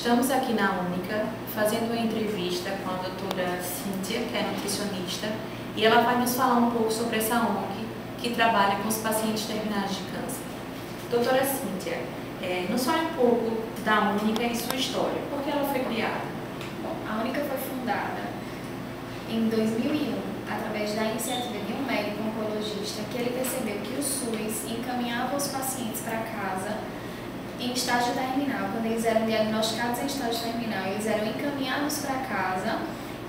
Estamos aqui na Única fazendo uma entrevista com a doutora Cíntia, que é nutricionista, e ela vai nos falar um pouco sobre essa ONG que trabalha com os pacientes terminais de câncer. Doutora Cíntia, nos fale um pouco da Única e sua história. Por que ela foi criada? Bom, a Única foi fundada em 2001 através da iniciativa de um médico oncologista que ele percebeu que o SUS encaminhava os pacientes para casa em estágio terminal. Quando eles eram diagnosticados em estágio terminal, eles eram encaminhados para casa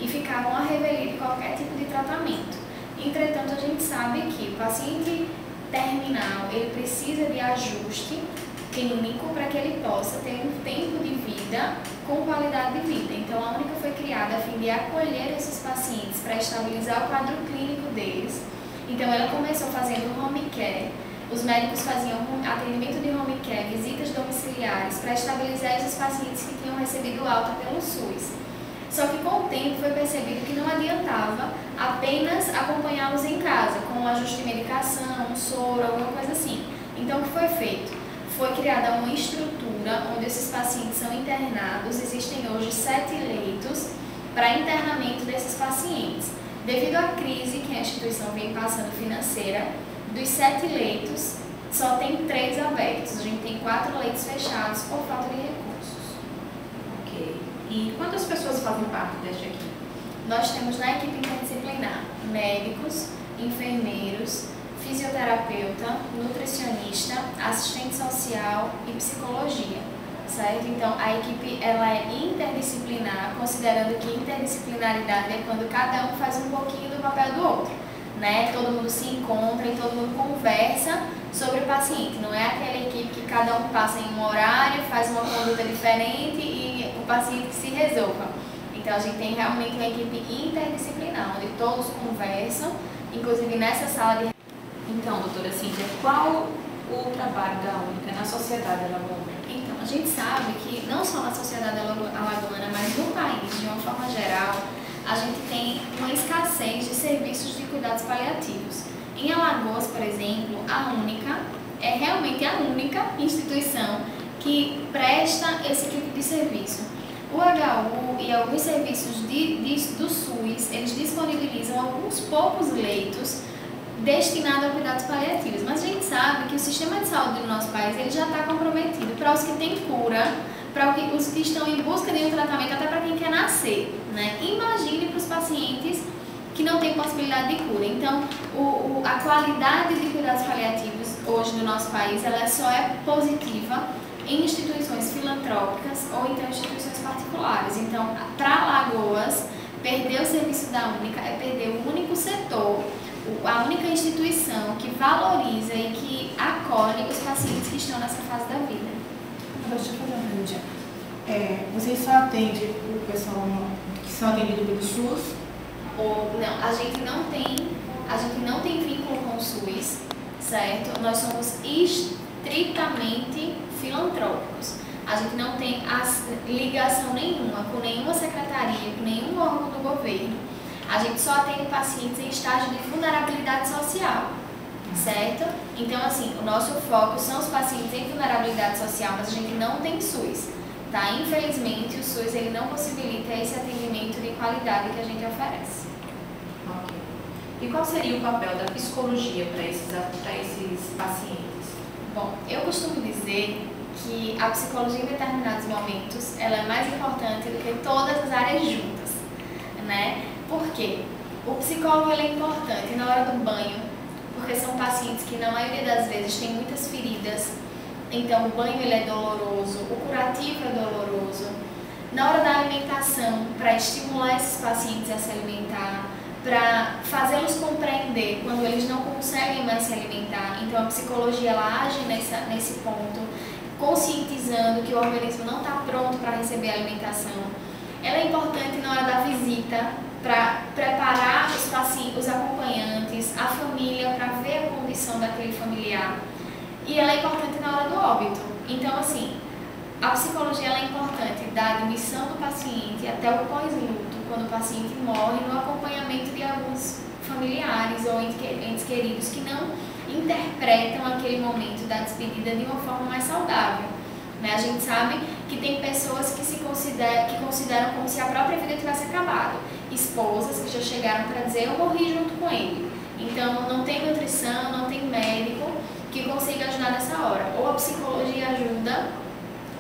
e ficavam a revelia de qualquer tipo de tratamento. Entretanto, a gente sabe que o paciente terminal ele precisa de ajuste clínico para que ele possa ter um tempo de vida com qualidade de vida. Então, a Única foi criada a fim de acolher esses pacientes para estabilizar o quadro clínico deles. Então, ela começou fazendo home care. Os médicos faziam atendimento de home care, visitas domiciliares para estabilizar esses pacientes que tinham recebido alta pelo SUS. Só que com o tempo foi percebido que não adiantava apenas acompanhá-los em casa, com um ajuste de medicação, um soro, alguma coisa assim. Então, o que foi feito? Foi criada uma estrutura onde esses pacientes são internados. Existem hoje 7 leitos para internamento desses pacientes. Devido à crise que a instituição vem passando financeira, dos 7 leitos, só tem 3 abertos. A gente tem 4 leitos fechados por falta de recursos. Ok. E quantas pessoas fazem parte deste aqui? Nós temos na equipe interdisciplinar médicos, enfermeiros, fisioterapeuta, nutricionista, assistente social e psicologia, certo? Então, a equipe ela é interdisciplinar, considerando que interdisciplinaridade é quando cada um faz um pouquinho do papel do outro, né? Todo mundo se encontra e todo mundo conversa sobre o paciente. Não é aquela equipe que cada um passa em um horário, faz uma conduta diferente e o paciente que se resolva. Então, a gente tem realmente uma equipe interdisciplinar, onde todos conversam, inclusive nessa sala de... Então, doutora Cíntia, qual o trabalho da Única na sociedade alagoana? Então, a gente sabe que não só na sociedade alagoana, mas no país, de uma forma geral, a gente tem uma escassez de serviços de cuidados paliativos. Em Alagoas, por exemplo, a Única é realmente a única instituição que presta esse tipo de serviço. O HU e alguns serviços do SUS, eles disponibilizam alguns poucos leitos destinados a cuidados paliativos, mas a gente sabe que o sistema de saúde do nosso país ele já está comprometido para os que têm cura, para os que estão em busca de um tratamento, até para quem quer nascer, né? Imagine para os pacientes que não têm possibilidade de cura. Então, a qualidade de cuidados paliativos hoje no nosso país, ela só é positiva em instituições filantrópicas ou então instituições particulares. Então, para Alagoas, perder o serviço da Única é perder o único setor, a única instituição que valoriza e que acolhe os pacientes que estão nessa fase da vida. Agora, deixa eu fazer uma pergunta. Vocês só atendem o pessoal que são atendidos pelo SUS? Ou não, a gente não tem vínculo com o SUS, certo? Nós somos estritamente filantrópicos. A gente não tem ligação nenhuma com nenhuma secretaria, com nenhum órgão do governo. A gente só atende pacientes em estágio de vulnerabilidade social, certo? Então, assim, o nosso foco são os pacientes em vulnerabilidade social, mas a gente não tem SUS, tá? Infelizmente, o SUS ele não possibilita esse atendimento de qualidade que a gente oferece. Ok. E qual seria o papel da psicologia para esses pacientes? Bom, eu costumo dizer que a psicologia em determinados momentos ela é mais importante do que todas as áreas juntas, né? Por quê? O psicólogo ele é importante na hora do banho, porque são pacientes que na maioria das vezes têm muitas feridas, então o banho ele é doloroso, o curativo é doloroso. Na hora da alimentação, para estimular esses pacientes a se alimentar, para fazê-los compreender quando eles não conseguem mais se alimentar, então a psicologia ela age nesse ponto, conscientizando que o organismo não está pronto para receber a alimentação. Ela é importante na hora da visita, para preparar os pacientes, os acompanhantes, a família para ver a condição daquele familiar. E ela é importante na hora do óbito. Então, assim, a psicologia ela é importante da admissão do paciente até o pós-luto, quando o paciente morre, no acompanhamento de alguns familiares ou entes queridos que não interpretam aquele momento da despedida de uma forma mais saudável. A gente sabe que tem pessoas que consideram como se a própria vida tivesse acabado. Esposas que já chegaram para dizer, eu morri junto com ele. Então, não tem nutrição, não tem médico que consiga ajudar nessa hora. Ou a psicologia ajuda,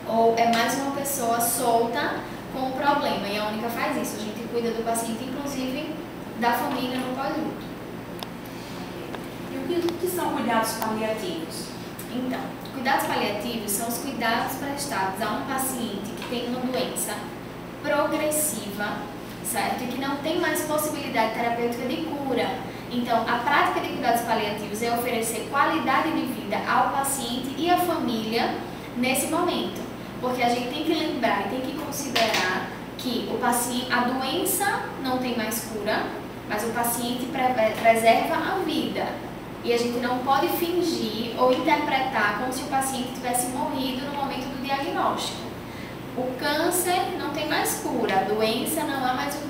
ou é mais uma pessoa solta com o problema. E a Única faz isso. A gente cuida do paciente, inclusive da família no pós-luto. E o que são cuidados paliativos? Então, cuidados paliativos são os cuidados prestados a um paciente que tem uma doença progressiva, certo? E que não tem mais possibilidade terapêutica de cura. Então, a prática de cuidados paliativos é oferecer qualidade de vida ao paciente e à família nesse momento. Porque a gente tem que lembrar e tem que considerar que a doença não tem mais cura, mas o paciente preserva a vida. E a gente não pode fingir ou interpretar como se o paciente tivesse morrido no momento do diagnóstico. O câncer não tem mais cura, a doença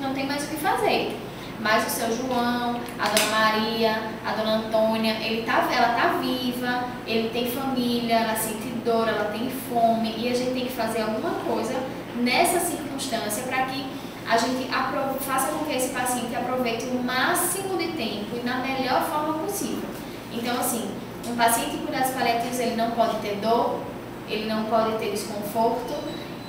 não tem mais o que fazer. Mas o seu João, a Dona Maria, a Dona Antônia, ela tá viva, ele tem família, ela sente dor, ela tem fome, e a gente tem que fazer alguma coisa nessa circunstância para que a gente faça com que esse paciente aproveite o máximo de tempo e na melhor forma possível. Então, assim, um paciente em cuidados paliativos, ele não pode ter dor, ele não pode ter desconforto,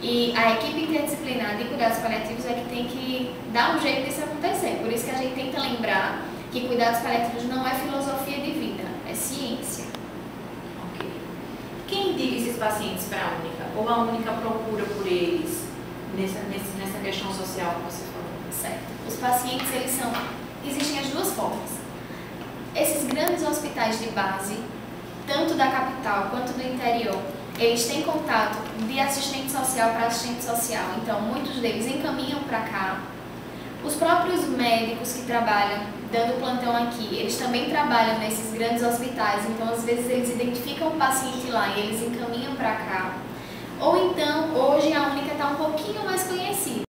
e a equipe interdisciplinar de cuidados paliativos é que tem que dar um jeito disso acontecer. Por isso que a gente tenta lembrar que cuidados paliativos não é filosofia de vida, é ciência. Ok. Quem indica esses pacientes para a Única? Ou a Única procura por eles nessa questão social que você falou? Certo. Os pacientes, existem as duas formas. Esses grandes hospitais de base, tanto da capital quanto do interior, eles têm contato de assistente social para assistente social, então muitos deles encaminham para cá. Os próprios médicos que trabalham dando plantão aqui, eles também trabalham nesses grandes hospitais, então às vezes eles identificam o paciente lá e eles encaminham para cá. Ou então, hoje a Única está um pouquinho mais conhecida.